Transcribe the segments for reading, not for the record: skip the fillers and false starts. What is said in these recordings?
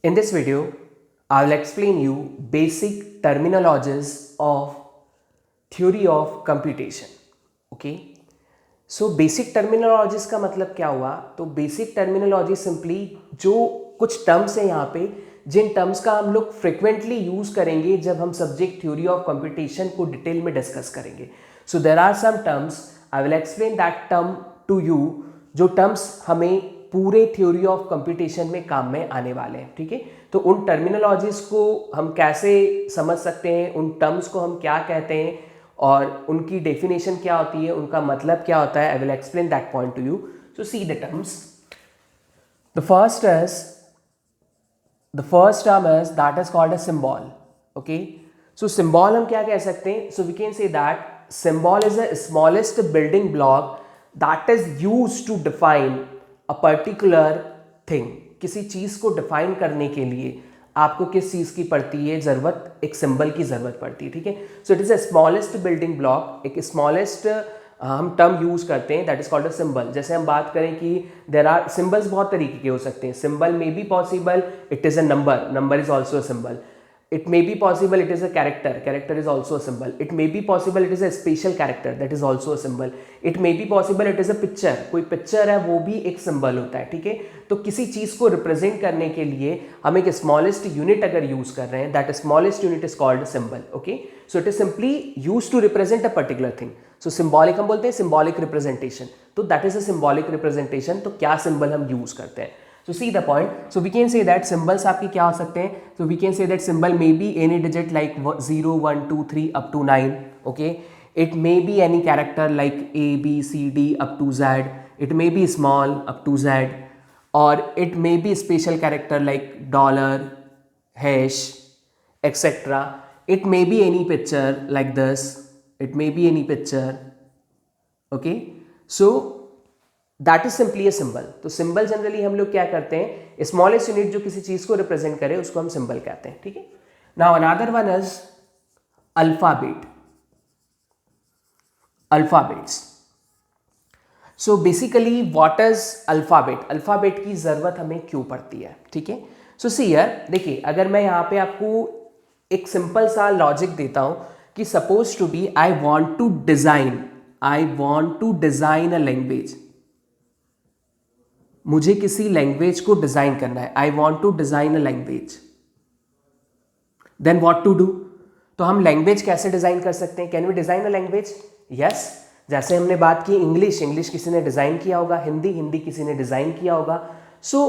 In this video, I will explain you basic terminologies of theory of computation. Okay? So basic terminologies का मतलब क्या हुआ? तो basic terminology simply जो कुछ टर्म्स हैं यहाँ पे, जिन टर्म्स का हम लोग फ्रिक्वेंटली यूज करेंगे जब हम सब्जेक्ट थ्योरी ऑफ कंप्यूटेशन को डिटेल में डिस्कस करेंगे. So there are some terms, I will explain that term to you, जो टर्म्स हमें पूरे थ्योरी ऑफ कंप्यूटेशन में काम में आने वाले हैं. ठीक है, तो उन टर्मिनोलॉजीज को हम कैसे समझ सकते हैं, उन टर्म्स को हम क्या कहते हैं और उनकी डेफिनेशन क्या होती है, उनका मतलब क्या होता है. I will explain that point to you. So see the terms. The first term is that is called a symbol. Okay, so symbol हम क्या कह सकते हैं? So we can say that symbol is the smallest building block that is used to define a particular thing. किसी चीज को define करने के लिए आपको किस चीज की पड़ती है जरूरत? एक सिंबल की जरूरत पड़ती है. ठीक है, so it is a smallest building block. एक स्मॉलेस्ट हम टर्म यूज करते हैं that is called a symbol. जैसे हम बात करें कि देयर आर सिंबल्स बहुत तरीके के हो सकते हैं. Symbol may be possible, it is a number is also a symbol. It may be possible it is a character is also a symbol. It may be possible it is a special character, that is also a symbol. It may be possible it is a picture, कोई picture है वो भी एक symbol होता है. ठीक है, तो किसी चीज को रिप्रेजेंट करने के लिए हम एक स्मॉलेस्ट यूनिट अगर यूज कर रहे हैं, that smallest unit is called symbol. Okay, so it is simply use to represent a particular thing. So symbolic हम बोलते हैं सिंबॉलिक रिप्रेजेंटेशन. तो that is a symbolic representation. तो क्या सिंबल हम यूज करते हैं? So see the point. So we can say that symbols आपके क्या हो सकते हैं? So we can say that symbol may be any digit like 0, 1, 2, 3 up to 9. Okay. It may be any character like A, B, C, D up to Z. It may be small up to Z. Or it may be special character like dollar, hash, etc. It may be any picture like this. It may be any picture. Okay. So that is simply a symbol. तो symbol generally हम लोग क्या करते हैं? Smallest unit जो किसी चीज को रिप्रेजेंट करे उसको हम सिंबल कहते हैं. ठीक है, now another one is alphabet. Alphabets. So basically what is alphabet? Alphabet की जरूरत हमें क्यों पड़ती है? ठीक है, सो सी हियर देखिए, अगर मैं यहां पे आपको एक सिंपल सा लॉजिक देता हूं कि suppose to be I want to design a language. मुझे किसी लैंग्वेज को डिजाइन करना है. I want to design a language. Then what to do? तो हम लैंग्वेज कैसे डिजाइन कर सकते हैं? Can we design a language? Yes. जैसे हमने बात की इंग्लिश किसी ने डिजाइन किया होगा, हिंदी किसी ने डिजाइन किया होगा. So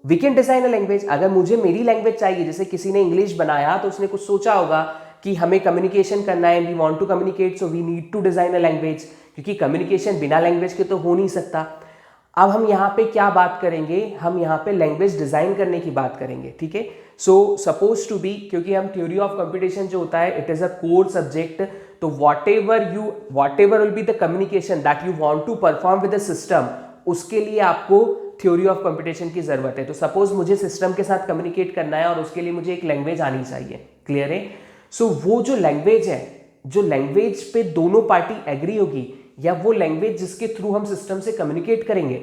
we can design a language. अगर मुझे मेरी लैंग्वेज चाहिए, जैसे किसी ने इंग्लिश बनाया तो उसने कुछ सोचा होगा कि हमें कम्युनिकेशन करना है, we want to communicate, so we need to design a language, क्योंकि कम्युनिकेशन बिना लैंग्वेज के तो हो नहीं सकता. अब हम यहाँ पे क्या बात करेंगे? हम यहाँ पे लैंग्वेज डिजाइन करने की बात करेंगे. ठीक है, सो सपोज टू बी, क्योंकि हम थ्योरी ऑफ कंप्यूटेशन जो होता है it is a core subject. तो whatever will be the communication that you want to perform with the system, उसके लिए आपको थ्योरी ऑफ कंप्यूटेशन की जरूरत है. तो सपोज मुझे सिस्टम के साथ कम्युनिकेट करना है और उसके लिए मुझे एक लैंग्वेज आनी चाहिए. क्लियर है? सो वो जो लैंग्वेज है, जो लैंग्वेज पे दोनों पार्टी एग्री होगी, या वो लैंग्वेज जिसके थ्रू हम सिस्टम से कम्युनिकेट करेंगे,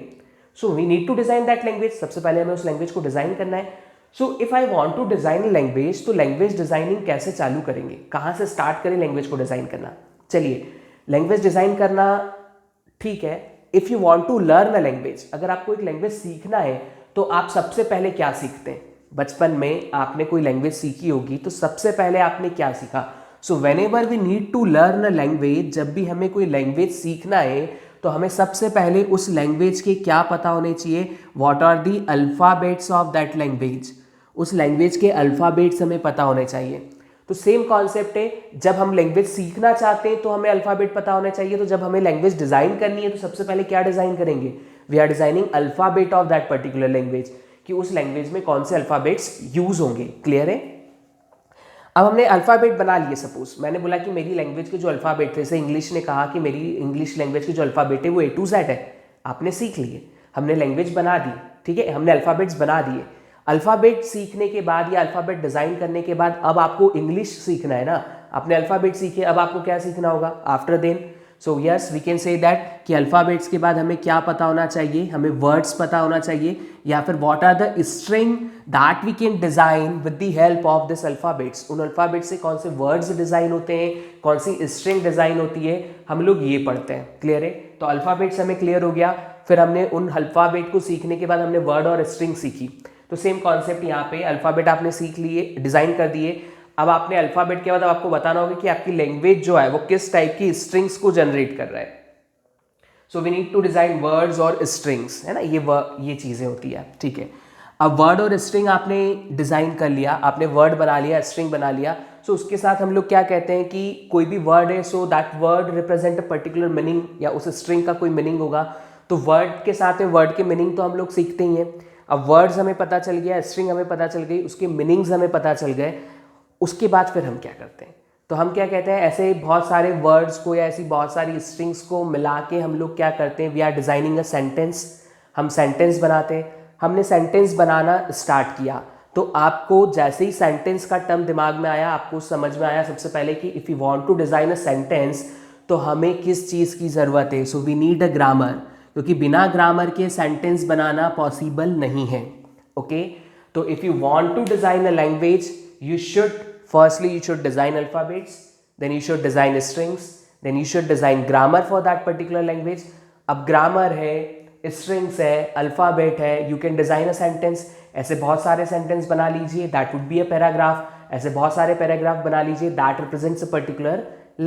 so we need to design that language. सबसे पहले हमें उस लैंग्वेज को डिजाइन करना है. So if I want to design language, तो लैंग्वेज डिजाइनिंग कैसे चालू करेंगे? कहां से स्टार्ट करें लैंग्वेज को डिजाइन करना? चलिए, लैंग्वेज डिजाइन करना ठीक है. If you want to learn a language, अगर आपको एक लैंग्वेज सीखना है तो आप सबसे पहले क्या सीखते हैं? बचपन में आपने कोई लैंग्वेज सीखी होगी, तो सबसे पहले आपने क्या सीखा? So whenever we need to learn a language, जब भी हमें कोई लैंग्वेज सीखना है तो हमें सबसे पहले उस लैंग्वेज के क्या पता होने चाहिए? What are the alphabets of that language. उस लैंग्वेज के अल्फाबेट्स हमें पता होने चाहिए. तो सेम कॉन्सेप्ट है, जब हम लैंग्वेज सीखना चाहते हैं तो हमें अल्फाबेट पता होना चाहिए. तो जब हमें लैंग्वेज डिजाइन करनी है तो सबसे पहले क्या डिजाइन करेंगे? We are designing alphabet of that particular language, कि उस लैंग्वेज में कौन से अल्फाबेट्स यूज होंगे. क्लियर है? अब हमने अल्फाबेट बना लिए. सपोज मैंने बोला कि मेरी लैंग्वेज के जो अल्फाबेट थे, जैसे इंग्लिश ने कहा कि मेरी इंग्लिश लैंग्वेज के जो अल्फाबेट है वो A to Z है. आपने सीख लिए, हमने लैंग्वेज बना दी. ठीक है, हमने अल्फाबेट्स बना दिए. अल्फाबेट सीखने के बाद या अल्फाबेट डिजाइन करने के बाद अब आपको इंग्लिश सीखना है ना. आपने अल्फाबेट सीखे, अब आपको क्या सीखना होगा after then? So yes we can say that कि अल्फ़ाबेट्स के बाद हमें क्या पता होना चाहिए, हमें वर्ड्स पता होना चाहिए, या फिर what are the string that we can design with the help of this alphabets. उन अल्फ़ाबेट्स से कौन से वर्ड्स डिज़ाइन होते हैं, कौन सी स्ट्रिंग डिज़ाइन होती है, हम लोग ये पढ़ते हैं। क्लियर है? तो अल्फ़ाबेट्स हमें क्लियर हो गया। फिर हमने उन अल्फ़ाबेट को सीखने के बाद हमने वर्ड और स्ट्रिंग सीखी। तो सेम कॉन्सेप्ट यहाँ पे, अल्फ़ाबेट आपने सीख लिए, डिज़ाइन कर दिए। अब आपने अल्फ़ाबेट के बाद अब आपको बताना होगा कि आपकी लैंग्वेज जो है वो किस टाइप की स्ट्रिंग्स को जनरेट कर रहा है। So we need to design words और स्ट्रिंग्स, है ना, ये चीज़ें होती है। ठीक है, अब वर्ड और स्ट्रिंग आपने डिज़ाइन कर लिया, आपने वर्ड बना लिया, स्ट्रिंग बना लिया। सो उसके साथ हम लोग क्या कहते हैं कि कोई भी वर्ड है, so that word represent a particular meaning, या उस स्ट्रिंग का कोई मीनिंग होगा। तो वर्ड के साथ में वर्ड के मीनिंग तो हम लोग सीखते ही हैं। अब वर्ड्स हमें पता चल गया, स्ट्रिंग हमें पता चल गई, उसके मीनिंग्स हमें पता चल गए। उसके बाद फिर हम क्या करते हैं, तो हम क्या कहते हैं, ऐसे बहुत सारे वर्ड्स को या ऐसी बहुत सारी स्ट्रिंग्स को मिला के हम लोग क्या करते हैं, we are designing a sentence. हम सेंटेंस बनाते हैं। हमने सेंटेंस बनाना स्टार्ट किया, तो आपको जैसे ही सेंटेंस का टर्म दिमाग में आया, आपको समझ में आया सबसे पहले कि if you want to design a sentence तो हमें किस चीज़ की ज़रूरत है। So we need a grammar, क्योंकि बिना ग्रामर के सेंटेंस बनाना पॉसिबल नहीं है। ओके, तो if you want to design a language, you should firstly you should design alphabets, then you should design strings, then you should design grammar for that particular language. अब grammar है, strings है, alphabet है, you can design a sentence. ऐसे बहुत सारे sentence बना लीजिए, that would be a paragraph. ऐसे बहुत सारे paragraph बना लीजिए, that represents a particular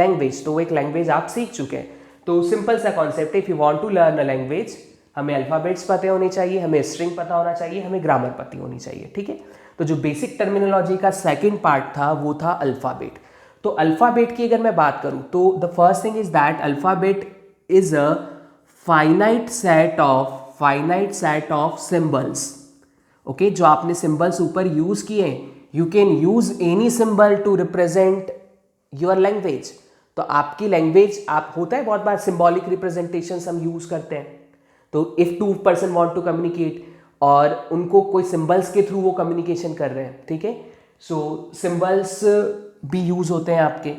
language. तो वो एक language आप सीख चुके हैं। तो सिंपल सा कॉन्सेप्ट है, if you want to learn a language, हमें अल्फ़ाबेट्स पता होनी चाहिए, हमें स्ट्रिंग पता होना चाहिए, हमें ग्रामर पता होनी चाहिए। ठीक है, तो जो बेसिक टर्मिनोलॉजी का सेकंड पार्ट था वो था अल्फ़ाबेट। तो अल्फ़ाबेट की अगर मैं बात करूं तो the first thing is that alphabet is a finite set of symbols. Okay, जो आपने सिंबल्स ऊपर यूज किए, you can use any symbol to represent your language. तो आपकी लैंग्वेज, आप होता है बहुत बार सिंबॉलिक रिप्रेजेंटेशन हम यूज करते हैं। तो if two person want to communicate और उनको कोई सिंबल्स के थ्रू वो कम्युनिकेशन कर रहे हैं, ठीक है, सो सिंबल्स भी यूज होते हैं आपके।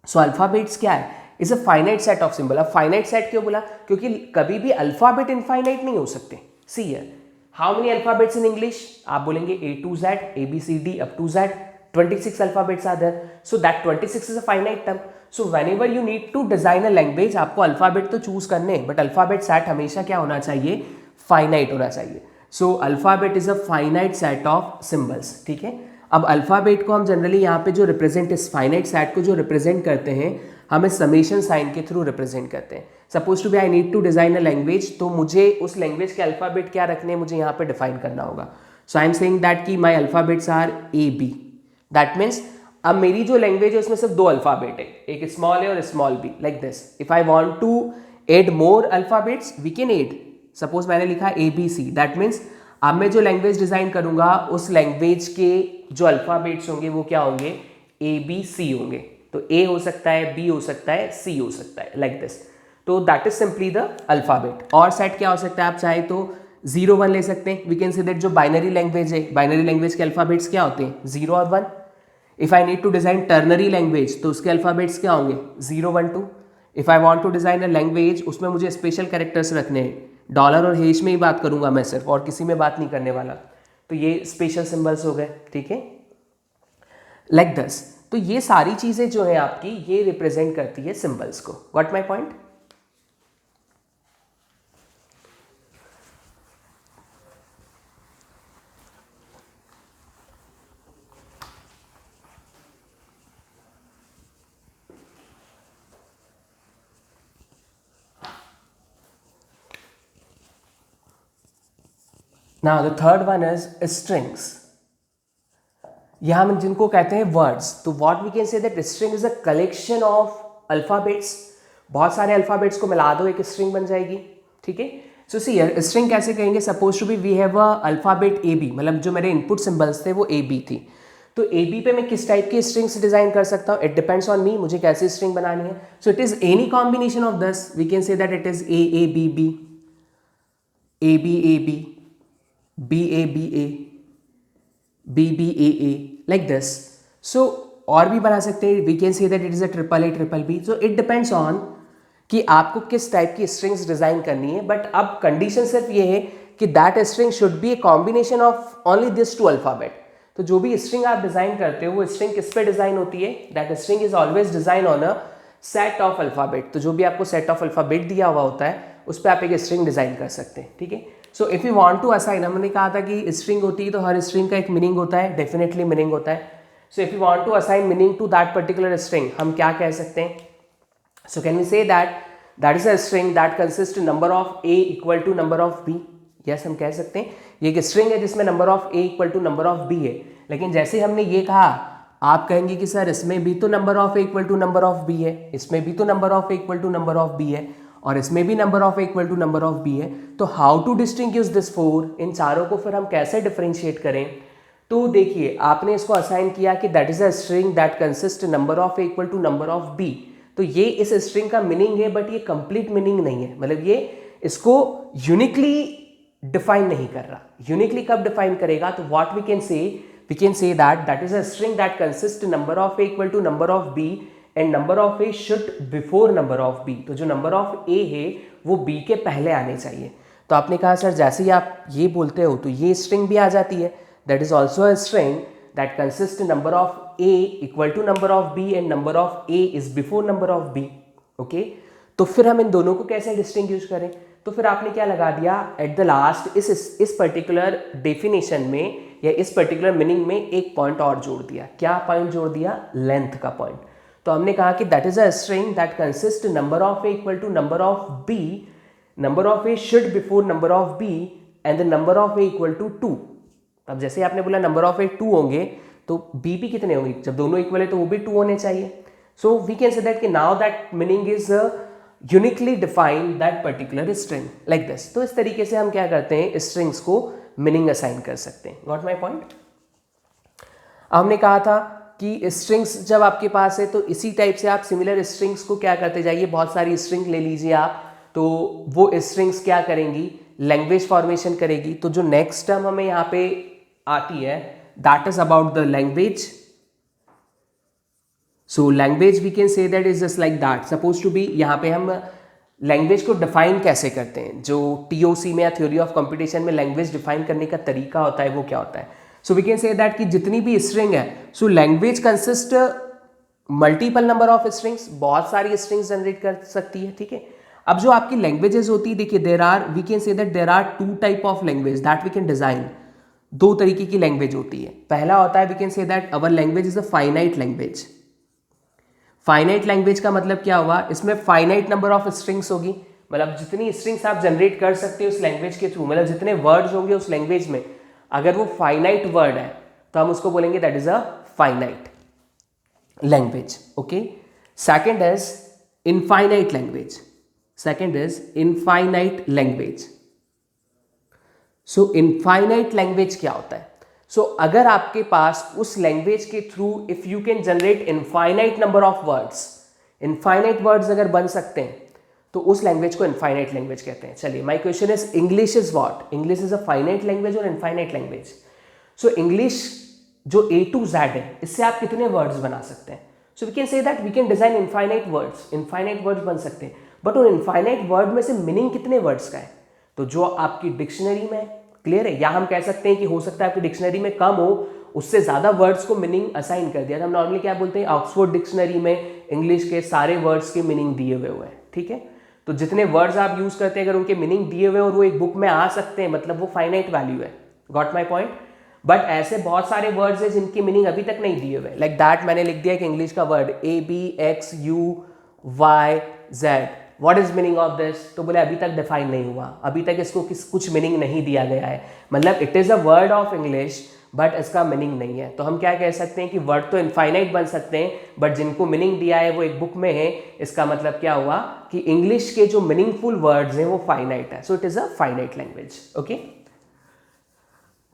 सो अल्फाबेट्स क्या है, is a finite set of symbol. अब फाइनाइट सेट क्यों बोला, क्योंकि कभी भी अल्फाबेट इनफाइनाइट नहीं हो सकते। See here, how many alphabets in English, आप बोलेंगे A to Z, ABCD up to Z, 26 alphabets are there, so that 26 is a finite term. So whenever you need to design a language, आपको alphabet तो choose करने हैं, but alphabet set हमेशा क्या होना चाहिए, फाइनाइट होना चाहिए। So alphabet is a finite set of symbols. ठीक है, अब अल्फाबेट को हम जनरली यहाँ पे जो रिप्रेजेंट, इस फाइनाइट सेट को जो रिप्रेजेंट करते हैं, हमें समेशन साइन के थ्रू रिप्रेजेंट करते हैं। Suppose to be I need to design a language, तो मुझे उस लैंग्वेज के अल्फाबेट क्या रखने हैं, मुझे यहाँ पे डिफाइन करना होगा। So I am saying that कि my alphabets are AB। That means अब मेरी जो लैंग्वेज है उसमें सिर्फ दो अल्फाबेट है, एक स्मॉल है और small b, like this. If I want to add more alphabets, we can add. सपोज मैंने लिखा ABC, दैट मीन्स अब मैं जो लैंग्वेज डिजाइन करूंगा उस लैंग्वेज के जो अल्फाबेट्स होंगे वो क्या होंगे, ABC होंगे। तो A हो सकता है, B हो सकता है, C हो सकता है, लाइक दिस। तो that is simply the alphabet. और सेट क्या हो सकता है, आप चाहे तो 0 1 ले सकते हैं। वी कैन से दैट जो बाइनरी लैंग्वेज है, बाइनरी लैंग्वेज के अल्फाबेट्स क्या होते हैं, 0 और 1। If I need to design ternary language, तो उसके अल्फाबेट्स क्या होंगे, 0 1 2। If I want to design a language, उसमें मुझे स्पेशल कैरेक्टर्स रखने हैं, डॉलर और हेश में ही बात करूंगा मैं सिर्फ, और किसी में बात नहीं करने वाला। तो ये स्पेशल सिंबल्स हो गए। ठीक है, लाइक दिस। तो ये सारी चीजें जो है आपकी, ये रिप्रेजेंट करती है सिंबल्स को। Got my point? Now the third one is strings. यहां हम जिनको कहते हैं वर्ड्स, तो what we can say that string is a collection of alphabets. बहुत सारे अल्फाबेट्स को मिला दो, एक स्ट्रिंग बन जाएगी। ठीक है, सो सी हियर स्ट्रिंग कैसे कहेंगे, suppose to be we have a alphabet AB, मतलब जो मेरे इनपुट सिंबल्स थे वो AB थी। तो AB पे मैं किस टाइप की स्ट्रिंग्स डिजाइन कर सकता हूँ, इट डिपेंड्स ऑन मी, मुझे कैसी स्ट्रिंग बनानी है। So it is any combination of this, we can say that it is AABB, ABAB, BABA, BBAA, like this. So और भी बना सकते हैं, we can say that it is a triple A triple B. So it depends on कि आपको किस type की strings design करनी है, बट अब कंडीशन सिर्फ ये है कि that string should be a combination of only this two alphabet. तो जो भी स्ट्रिंग आप डिजाइन करते हो वो स्ट्रिंग किस पे डिजाइन होती है, that string is always design on a set of alphabet. तो जो भी आपको सेट ऑफ अल्फाबेट दिया हुआ होता है उस पर आप एक स्ट्रिंग डिजाइन कर सकते हैं, ठीक है। So if you want to assign, हमने कहा था कि स्ट्रिंग होती है तो हर स्ट्रिंग का एक मीनिंग होता है, डेफिनेटली मीनिंग होता है। So if you want to assign meaning to that particular string, हम क्या कह सकते हैं, so can we say that is a string that consist number of A equal to number of b. Yes, हम कह सकते हैं ये एक स्ट्रिंग है जिसमें number of A equal to number of B है। लेकिन जैसे हमने ये कहा, आप कहेंगे कि सर इसमें भी तो number of A equal to number of B है, इसमें भी तो number of A equal to number of B है, और इसमें भी number of A equal to number of B है। तो how to distinguish this four, इन चारों को फिर हम कैसे डिफरेंशिएट करें। तो देखिए, आपने इसको असाइन किया कि that is a string that consist number of A equal to number of b. तो ये इस स्ट्रिंग का मीनिंग है, बट ये कंप्लीट मीनिंग नहीं है, मतलब ये इसको यूनिकली डिफाइन नहीं कर रहा। यूनिकली कब डिफाइन करेगा, तो what we can say that is a string that consist number of A equal to number of b and number of a should before number of b. तो जो number of ए है वो B के पहले आने चाहिए। तो आपने कहा सर जैसे ही आप ये बोलते हो तो ये स्ट्रिंग भी आ जाती है, that is also a string that consist number of A equal to number of b and number of a is before number of b. Okay, तो फिर हम इन दोनों को कैसे डिस्टिंग्विश करें, तो फिर आपने क्या लगा दिया एट द लास्ट, इस पर्टिकुलर डेफिनेशन में या इस पर्टिकुलर मीनिंग में एक पॉइंट और जोड़ दिया। क्या पॉइंट जोड़ दिया, लेंथ का पॉइंट। तो हमने कहा कि that is a string that consist number of A equal to number of b, number of a should before number of b and the number of A equal to 2। अब जैसे आपने बोला number of ए 2 होंगे तो B भी कितने होंगे, जब दोनों इक्वल है तो वो भी 2 होने चाहिए। So we can say that कि now that meaning is uniquely define that particular string like this. तो इस तरीके से हम क्या करते हैं, स्ट्रिंग्स को मीनिंग असाइन कर सकते हैं। Got my point. हमने कहा था कि स्ट्रिंग्स जब आपके पास है तो इसी टाइप से आप सिमिलर स्ट्रिंग्स को क्या करते जाइए, बहुत सारी स्ट्रिंग ले लीजिए आप, तो वो स्ट्रिंग्स क्या करेंगी, लैंग्वेज फॉर्मेशन करेगी। तो जो नेक्स्ट टर्म हमें यहाँ पे आती है that is about the language. So language we can say that is just like that, suppose to be. यहाँ पे हम लैंग्वेज को डिफाइन कैसे करते हैं, जो टीओसी में या थ्योरी ऑफ कंपटीशन में लैंग्वेज डिफाइन करने का तरीका होता है वो क्या होता है। So we can say that कि जितनी भी स्ट्रिंग है, so language consist multiple number of strings, बहुत सारी स्ट्रिंग्स जनरेट कर सकती है, ठीक है। अब जो आपकी लैंग्वेजेस होती है, देखिए we can say that there are 2 type of language that we can design. 2 तरीके की लैंग्वेज होती है। पहला होता है we can say that our language is a finite language. Finite language का मतलब क्या हुआ, इसमें फाइनाइट नंबर ऑफ स्ट्रिंग्स होगी, मतलब जितनी स्ट्रिंग्स आप जनरेट कर सकते हो उस लैंग्वेज के थ्रू, मतलब जितने वर्ड्स होंगे उस लैंग्वेज में, अगर वो फाइनाइट वर्ड है तो हम उसको बोलेंगे that is a finite language. Okay, second is infinite language. Second is infinite language. So infinite language क्या होता है, सो अगर आपके पास उस लैंग्वेज के through if you can generate infinite number of words, infinite words अगर बन सकते हैं तो उस लैंग्वेज को इनफाइनाइट लैंग्वेज कहते हैं। चलिए, my question is English is what, English is a finite language और इनफाइनाइट लैंग्वेज। सो इंग्लिश जो A to Z है, इससे आप कितने वर्ड्स बना सकते हैं, so we can say that we can design infinite words, infinite words बन सकते हैं, बट उन इनफाइनाइट वर्ड में से मीनिंग कितने वर्ड्स का है, तो जो आपकी डिक्शनरी में क्लियर है, या हम कह सकते हैं कि हो सकता है आपकी डिक्शनरी में कम हो, उससे ज्यादा वर्ड्स को मीनिंग असाइन कर दिया। हम नॉर्मली क्या बोलते हैं, ऑक्सफोर्ड डिक्शनरी में इंग्लिश के सारे वर्ड्स के मीनिंग दिए हुए हैं, ठीक है। तो जितने वर्ड्स आप यूज करते हैं अगर उनके मीनिंग दिए हुए और वो एक बुक में आ सकते हैं, मतलब वो फाइनाइट वैल्यू है। Got my point. बट ऐसे बहुत सारे वर्ड्स हैं जिनकी मीनिंग अभी तक नहीं दिए हुए, लाइक दैट मैंने लिख दिया कि इंग्लिश का word ABXUYZ, what is meaning of this, तो बोले अभी तक डिफाइन नहीं हुआ, अभी तक इसको कुछ मीनिंग नहीं दिया गया है, मतलब it is a word of English but इसका मीनिंग नहीं है। तो हम क्या कह सकते हैं कि वर्ड तो इनफाइनाइट बन सकते हैं बट जिनको मीनिंग दिया है वो एक बुक में है। इसका मतलब क्या हुआ कि इंग्लिश के जो मीनिंगफुल वर्ड्स हैं वो फाइनाइट है, so it is a finite language. Okay,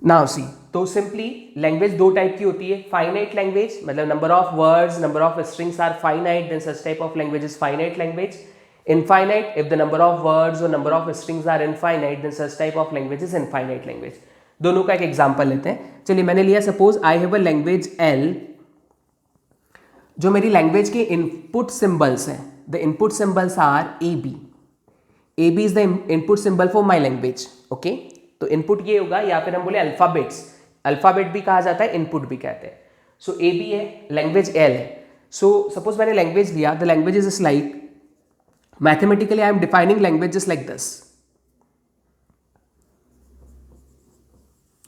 now see, तो सिंपली लैंग्वेज 2 टाइप की होती है, फाइनाइट लैंग्वेज मतलब number of words, number of strings are finite, then such type of language is finite language. Infinite, if the number of words और number of strings are infinite, then such type of language is infinite language. दोनों का एक example लेते हैं। चलिए, मैंने लिया suppose I have a language L, जो मेरी लैंग्वेज के इनपुट सिंबल्स हैं, the input symbols are a b. A b is the input symbol for my language. Okay, तो इनपुट ये होगा, या फिर हम बोले अल्फाबेट्स. अल्फाबेट भी कहा जाता है, इनपुट भी कहते हैं. सो ए बी है, लैंग्वेज एल है. सो सपोज मैंने लैंग्वेज लिया, the language is like, mathematically I am defining language just like this,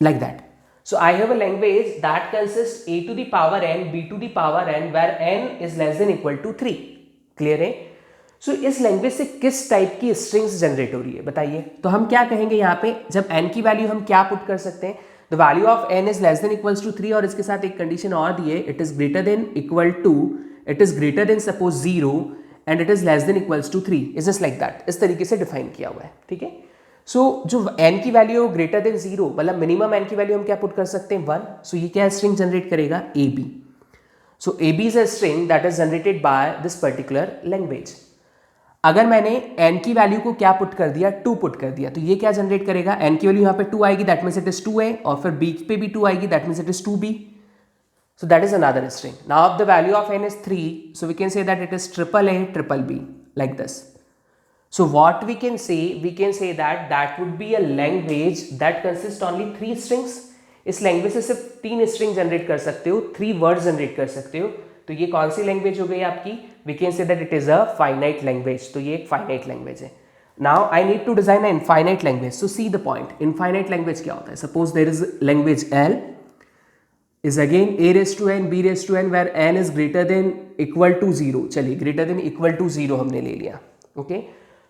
like that. So I have a language that consists a to the power n, b to the power n, where n is less than equal to 3. Clear है? सो इस language से किस type की strings generate हो रही है बताइए. तो हम क्या कहेंगे यहाँ पे, जब n की वैल्यू हम क्या पुट कर सकते हैं, the value of n is less than equals to 3, और इसके साथ एक कंडीशन और दी है, it is greater than equal to, it is greater than suppose 0 and it is less than equals to 3. Is just like that. इस तरीके से डिफाइन किया हुआ है. ठीक है. सो जो n की वैल्यू ग्रेटर देन 0, मतलब मिनिमम n की वैल्यू हम क्या पुट कर सकते हैं 1. सो ये क्या स्ट्रिंग जनरेट करेगा, a b. So a b is a string that is generated by this particular language. अगर मैंने n की वैल्यू को क्या पुट कर दिया, 2 पुट कर दिया, तो ये क्या जनरेट करेगा, n की वैल्यू यहाँ पे 2 आएगी, that means it is 2a, और फिर b पे भी 2 आएगी, that means it is 2b. So that is another string. Now the value of n is 3, so we can say that it is triple a triple b, like this. So what we can say that would be a language that consists only 3 strings. इस language से सिर्फ 3 string generate कर सकते हो, 3 word generate कर सकते हो. तो ये कौन सी लैंग्वेज हो गई आपकी, we can say that it is a finite language. तो ये एक फाइनाइट लैंग्वेज है. Now I need to design a infinite language. So see the point, infinite language क्या होता है. Suppose there is language L is again a raised to n, b raised to n, where n is greater than equal to 0. चलिए greater than equal to 0 हमने ले लिया. Okay,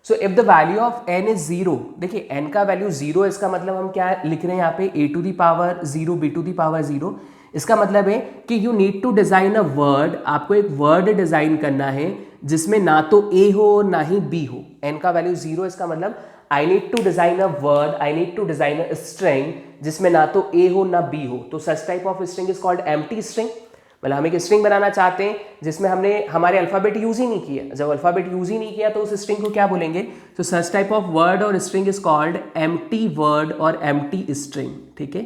so if the value of n is 0, देखिए n का value 0, इसका मतलब हम क्या लिख रहे हैं यहाँ पे, a to the power 0 b to the power 0. इसका मतलब है कि you need to design a word, आपको एक वर्ड डिजाइन करना है जिसमें ना तो a हो और ना ही b हो. n का वैल्यू 0, इसका मतलब I need to design a word, I need to design a string जिसमें ना तो a हो ना b हो. तो such type of string is called empty string. मतलब हम एक स्ट्रिंग बनाना चाहते हैं जिसमें हमने हमारे अल्फाबेट यूज ही नहीं किया. जब अल्फाबेट यूज ही नहीं किया तो उस स्ट्रिंग को क्या बोलेंगे. तो सच टाइप ऑफ वर्ड और string is called empty word और एम्प्टी स्ट्रिंग. ठीक है.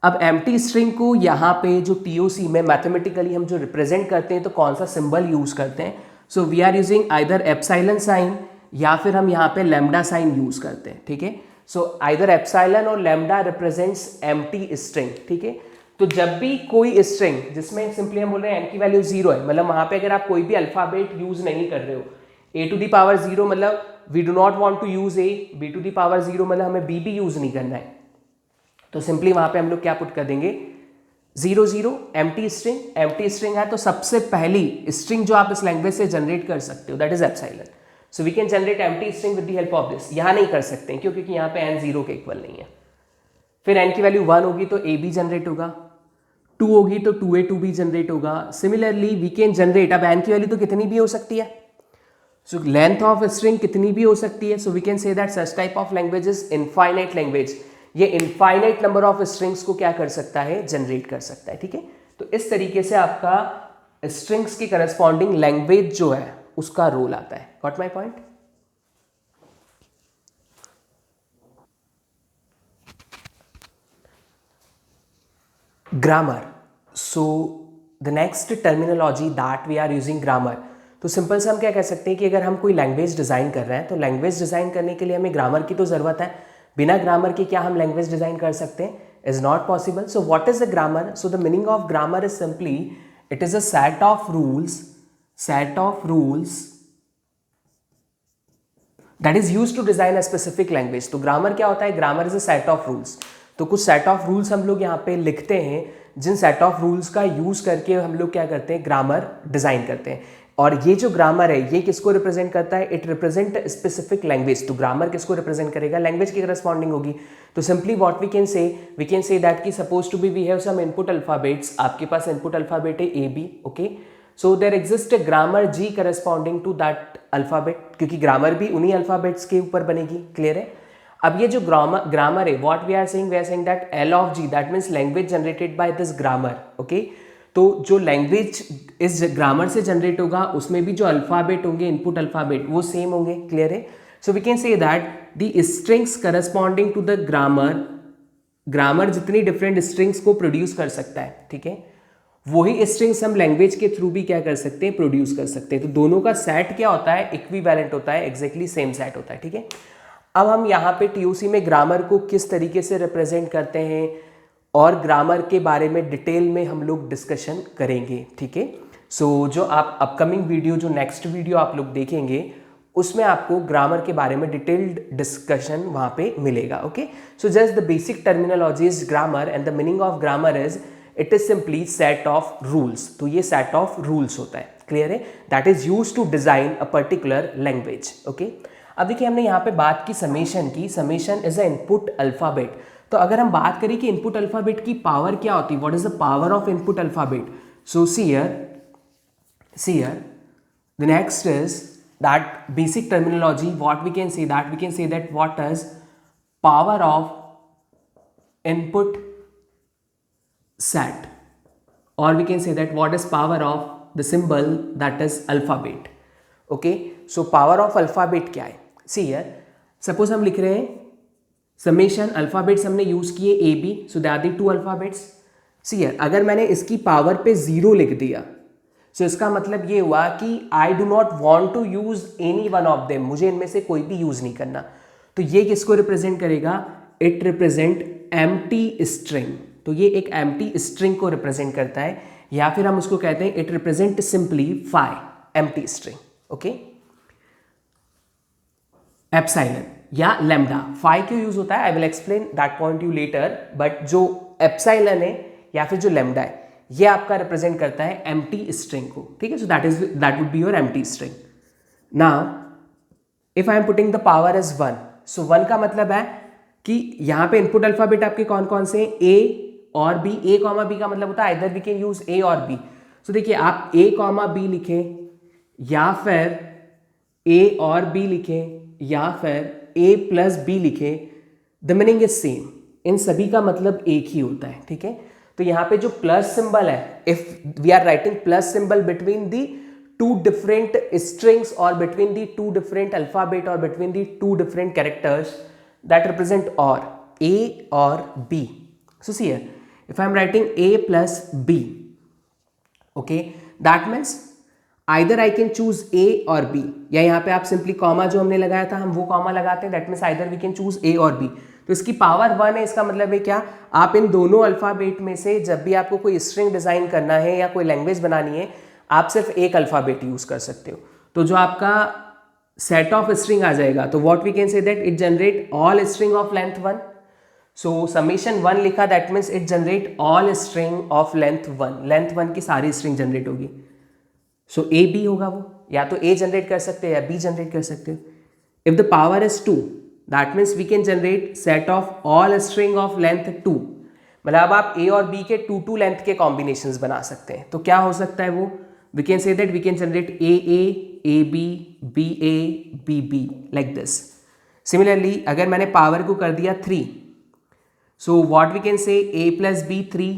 अब एम्प्टी स्ट्रिंग को यहाँ पे जो टीओसी में मैथमेटिकली हम जो रिप्रेजेंट करते हैं तो कौन सा सिंबल यूज करते हैं. So we are using either epsilon sign या फिर हम यहाँ पे लैम्डा साइन यूज करते हैं. ठीक है. सो आइदर एप्सिलॉन और लैम्डा रिप्रेजेंट्स एम्प्टी स्ट्रिंग. ठीक है. तो जब भी कोई स्ट्रिंग जिसमें सिंपली हम बोल रहे हैं n की वैल्यू 0 है, मतलब वहां पे अगर आप कोई भी अल्फाबेट यूज नहीं कर रहे हो, a टू दी पावर 0 मतलब we do not want to use a, b to the power 0 मतलब हमें b भी यूज नहीं करना है. तो सिंपली वहां पे हम लोग क्या पुट कर देंगे, 0 0 एम्प्टी स्ट्रिंग. एम्प्टी स्ट्रिंग है तो सबसे पहली स्ट्रिंग जो आप इस लैंग्वेज से जनरेट कर सकते हो that is epsilon. So we can generate empty string with the help of this. यहाँ नहीं कर सकते हैं क्योंकि यहाँ पे n 0 के इक्वल नहीं है. फिर n की वैल्यू 1 होगी तो a भी जनरेट होगा, 2 होगी तो 2a 2b जनरेट होगा. सिमिलरली वी कैन जनरेट, अब n की वैल्यू तो कितनी भी हो सकती है, सो लेंथ ऑफ स्ट्रिंग कितनी भी हो सकती है. So we can say that such type of language is infinite language. ये इनफाइनाइट नंबर ऑफ स्ट्रिंग्स को क्या कर सकता है, जनरेट कर सकता है. ठीक है. तो इस तरीके से आपका स्ट्रिंग्स की करस्पॉन्डिंग लैंग्वेज जो है उसका रोल आता है. Got my point. Grammar. So the next terminology that we are using grammar. तो सिंपल से हम क्या कह सकते हैं कि अगर हम कोई लैंग्वेज डिज़ाइन कर रहे हैं तो लैंग्वेज डिज़ाइन करने के लिए हमें ग्रामर की तो ज़रूरत है. बिना ग्रामर के क्या हम लैंग्वेज डिज़ाइन कर सकते हैं, is not possible. So what is the grammar. So the meaning of grammar is simply it is a set of rules that is use to design a specific language. तो grammar क्या होता है, grammar is a set of rules. तो कुछ set of rules हम लोग यहाँ पे लिखते हैं जिन सेट ऑफ रूल्स का यूज करके हम लोग क्या करते हैं, ग्रामर डिजाइन करते हैं. और ये जो ग्रामर है ये किसको रिप्रेजेंट करता है, इट रिप्रेजेंट स्पेसिफिक लैंग्वेज. तो ग्रामर किसको रिप्रेजेंट करेगा, लैंग्वेज की करस्पॉन्डिंग होगी. तो simply what we can say that कि suppose to be we have some input alphabets. आपके पास इनपुट अल्फाबेट है A B. Okay. So there exist a grammar G corresponding to that alphabet, क्योंकि grammar भी उन्हीं alphabets के ऊपर बनेगी. क्लियर है. अब ये जो ग्रामर है what we are saying that L of G that means language generated by this grammar. Okay. तो जो लैंग्वेज इस ग्रामर से जनरेट होगा उसमें भी जो अल्फाबेट होंगे, इनपुट अल्फाबेट, वो सेम होंगे. क्लियर है. So we can say that the strings corresponding to the grammar जितनी डिफरेंट स्ट्रिंग्स को प्रोड्यूस कर सकता है. ठीक है. वही स्ट्रिंग्स हम लैंग्वेज के थ्रू भी क्या कर सकते हैं, प्रोड्यूस कर सकते हैं। तो दोनों का सेट क्या होता है, इक्विवेलेंट होता है, एग्जैक्टली सेम सेट होता है, ठीक है। अब हम यहाँ पे टीओसी में ग्रामर को किस तरीके से रिप्रेजेंट करते हैं और ग्रामर के बारे में डिटेल में हम लोग डिस्कशन करेंगे, ठीक है। सो जो आप अपकमिंग वीडियो, जो नेक्स्ट वीडियो आप लोग देखेंगे, उसमें आपको ग्रामर के बारे में डिटेल्ड डिस्कशन वहाँ पे मिलेगा, okay. So just the basic terminology is grammar and the meaning of grammar is it is simply set of rules. तो ये सेट ऑफ रूल्स होता है, क्लियर है, that is use to design a particular language, okay. अब देखिए हमने यहाँ पे बात की समेशन की, summation is a input alphabet. तो अगर हम बात करें कि इनपुट अल्फाबेट की पावर क्या होती है, what is the power of input alphabet, so see here the next is that basic terminology, what we can say that what is power of input set, or we can say that what is power of the symbol that is alphabet, okay। so power of alphabet क्या है, see here suppose हम लिख रहे हैं summation alphabets हमने use किए a b, so there are the two alphabets। see here अगर मैंने इसकी पावर पे 0 लिख दिया, सो इसका मतलब ये हुआ कि I do not want to use any one of them, मुझे इनमें से कोई भी यूज नहीं करना। तो ये किसको रिप्रेजेंट करेगा, इट रिप्रेजेंट एम्प्टी स्ट्रिंग। तो ये एक एम्प्टी स्ट्रिंग को रिप्रेजेंट करता है, या फिर हम उसको कहते हैं it represent simply phi, empty string, okay. Epsilon या लैम्डा, फाई क्यों यूज होता है, I will explain that point you later, but जो एप्सिलॉन है या फिर जो लैम्डा है, ये आपका रिप्रेजेंट करता है एम्प्टी स्ट्रिंग को, ठीक है। So that would be your empty string. Now if I am putting the power as 1, so 1 का मतलब है कि यहाँ पे इनपुट अल्फाबेट आपके कौन कौन से, ए और बी। ए कॉमा बी का मतलब होता है आइदर वी कैन यूज ए और बी। सो देखिए आप ए कॉमा बी लिखें, या फिर ए और बी लिखें, या फिर ए प्लस बी लिखें, द मीनिंग इज सेम, इन सभी का मतलब एक ही होता है, ठीक है। तो यहाँ पे जो प्लस सिंबल है, if we are writing plus symbol between the two different strings और between the two different alphabet और between the two different characters that represent और ए और B. So see here if I am writing A plus B, okay, that means either I can choose A और B, या यहाँ पे आप simply comma जो हमने लगाया था हम वो कॉमा लगाते हैं, that means either we can choose A और बी। तो इसकी पावर 1 है, इसका मतलब है क्या, आप इन दोनों अल्फाबेट में से जब भी आपको कोई स्ट्रिंग डिजाइन करना है या कोई लैंग्वेज बनानी है, आप सिर्फ एक अल्फाबेट यूज कर सकते हो। तो जो आपका सेट ऑफ स्ट्रिंग आ जाएगा, तो what we can say that it generate all string of length 1। So summation 1 लिखा, that means it generate all string of length 1, length 1 की सारी स्ट्रिंग जनरेट होगी। सो ए बी होगा वो, या तो ए जनरेट कर सकते हो या बी जनरेट कर सकते हो। If the power is 2, that means we can generate set of all string of length 2, मतलब आप ए और बी के 2 लेंथ के कॉम्बिनेशंस बना सकते हैं। तो क्या हो सकता है वो, we can say that we can generate A B, B A, B B, like this. Similarly अगर मैंने पावर को कर दिया 3, सो व्हाट वी कैन से ए प्लस बी 3,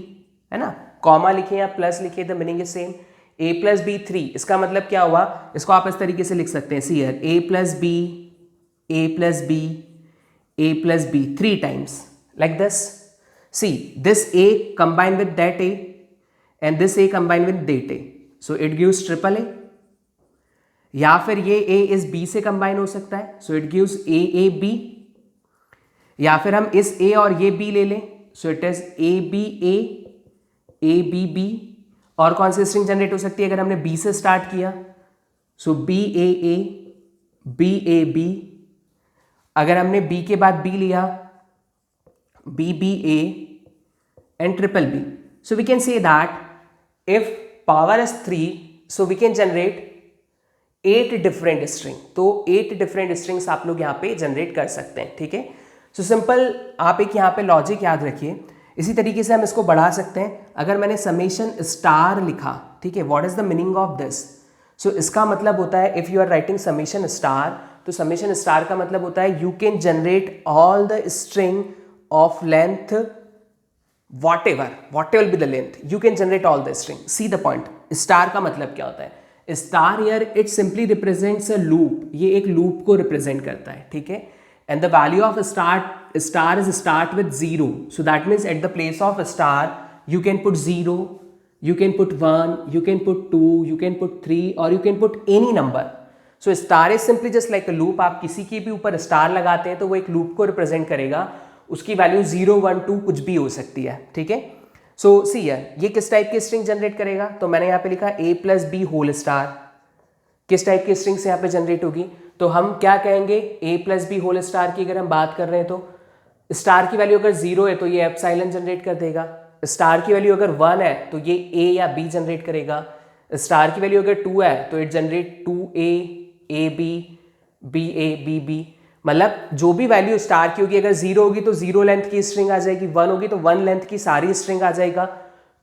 है ना, कॉमा लिखे या प्लस लिखे, the meaning is same, A plus B 3। इसका मतलब क्या हुआ, इसको आप इस तरीके से लिख सकते हैं, see here A plus B, a plus b, a plus b 3 times, like this. See, this a combined with that a and this a combined with that a, so it gives triple a। या फिर ये a इस b से combine हो सकता है, so it gives a a b। या फिर हम इस a और ये b ले लें, so it is a b a, a b b। और कौन सी स्ट्रिंग जनरेट हो सकती है अगर हमने b से स्टार्ट किया, so b a a, b a b। अगर हमने b के बाद b लिया, b b a and triple b, so we can say that if power is 3, so we can generate 8 different string। तो 8 different strings आप लोग यहाँ पे जनरेट कर सकते हैं, ठीक है। सो सिंपल आप एक यहाँ पे लॉजिक याद रखिए। इसी तरीके से हम इसको बढ़ा सकते हैं। अगर मैंने समेशन स्टार लिखा, ठीक है, what is the meaning of this, so इसका मतलब होता है if you are writing summation star, तो समेशन स्टार का मतलब होता है you can generate all the string of length whatever be the length, you can generate all the string। see the point, star का मतलब क्या होता है, star here it simply represents a loop, ये एक लूप को रिप्रेजेंट करता है, ठीक है। And the value of star is start with 0, so that means at the place of star you can put 0, you can put 1, you can put 2, you can put 3 or you can put any number. So star is simply just like a loop. आप किसी के भी ऊपर star लगाते हैं तो वो एक लूप को रिप्रेजेंट करेगा, उसकी वैल्यू 0, 1, 2 कुछ भी हो सकती है, ठीक है। सो सी ये किस टाइप की स्ट्रिंग जनरेट करेगा, तो मैंने यहाँ पे लिखा a + b होल स्टार, किस टाइप की स्ट्रिंग से यहाँ पे जनरेट होगी, तो हम क्या कहेंगे a + b होल स्टार की अगर हम बात कर रहे हैं तो स्टार की वैल्यू अगर 0 है तो ये एप्सिलॉन जनरेट कर देगा, स्टार की वैल्यू अगर 1 है तो ये a या b जनरेट करेगा, स्टार की वैल्यू अगर 2 है तो it generate 2a ab ba bb, मतलब जो भी वैल्यू स्टार की होगी, अगर 0 होगी तो 0 लेंथ की स्ट्रिंग आ जाएगी, 1 होगी तो 1 लेंथ की सारी स्ट्रिंग आ जाएगा,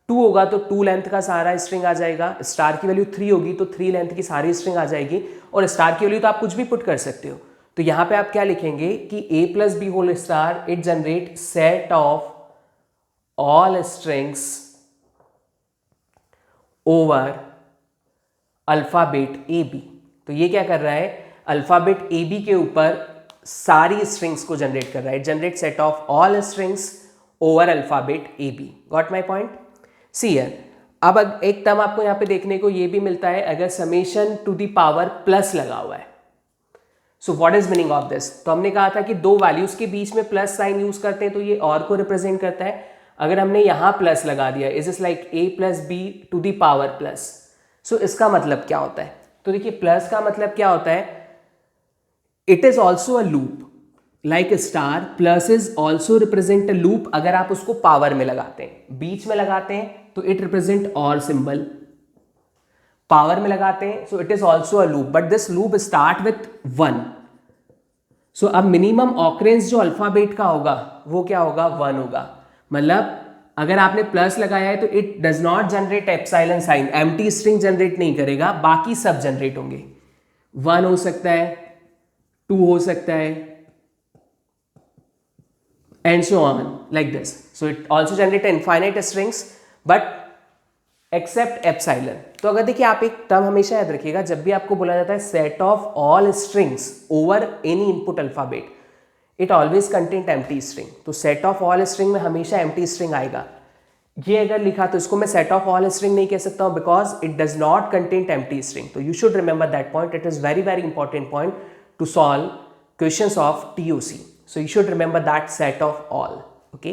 2 होगा तो 2 लेंथ का सारा स्ट्रिंग आ जाएगा, स्टार की वैल्यू 3 होगी तो 3 लेंथ की सारी स्ट्रिंग आ जाएगी, और स्टार की वैल्यू तो आप कुछ भी पुट कर सकते हो। तो यहाँ पे आप क्या लिखेंगे कि a + b whole star it generate set of all strings over alphabet A B. तो ये क्या कर रहा है, अल्फाबेट ए बी के ऊपर सारी स्ट्रिंग्स को जनरेट कर रहा है, generate set of all strings over alphabet A B. Got my point. See here, अब एक टर्म आपको यहाँ पे देखने को ये भी मिलता है, अगर summation to the power plus लगा हुआ है। So what is meaning of this, तो हमने कहा था कि दो वैल्यूज के बीच में प्लस साइन यूज करते हैं तो ये और को रिप्रेजेंट करता है। अगर हमने यहां प्लस लगा दिया, is is like a + b to the power plus. So इसका मतलब क्या होता है, तो देखिए प्लस का मतलब क्या होता है, it is also a loop like star, plus is also represent a loop. अगर आप उसको पावर में लगाते हैं, बीच में लगाते हैं तो इट रिप्रेजेंट और सिंबल, पावर में लगाते हैं सो it is also a loop, but this loop start with 1। सो अब मिनिमम ऑकरेंस जो अल्फाबेट का होगा वो क्या होगा, 1 होगा। मतलब अगर आपने प्लस लगाया है तो it does not generate epsilon sign, empty string generate नहीं करेगा, बाकी सब जनरेट होंगे। 1 हो सकता है, 2 हो सकता है, and so on like this. So it also generate infinite strings but except epsilon. तो अगर देखिए आप एक टर्म हमेशा याद रखिएगा, जब भी आपको बोला जाता है set of all strings over any input alphabet, it always content empty string. तो सेट ऑफ ऑल स्ट्रिंग में हमेशा एम्प्टी स्ट्रिंग आएगा। ये अगर लिखा तो इसको मैं सेट ऑफ ऑल स्ट्रिंग नहीं कह सकता हूं, because it does not content empty string. तो you should remember that point, it is very very important point to solve questions of TOC. So you should remember that set of all. Okay.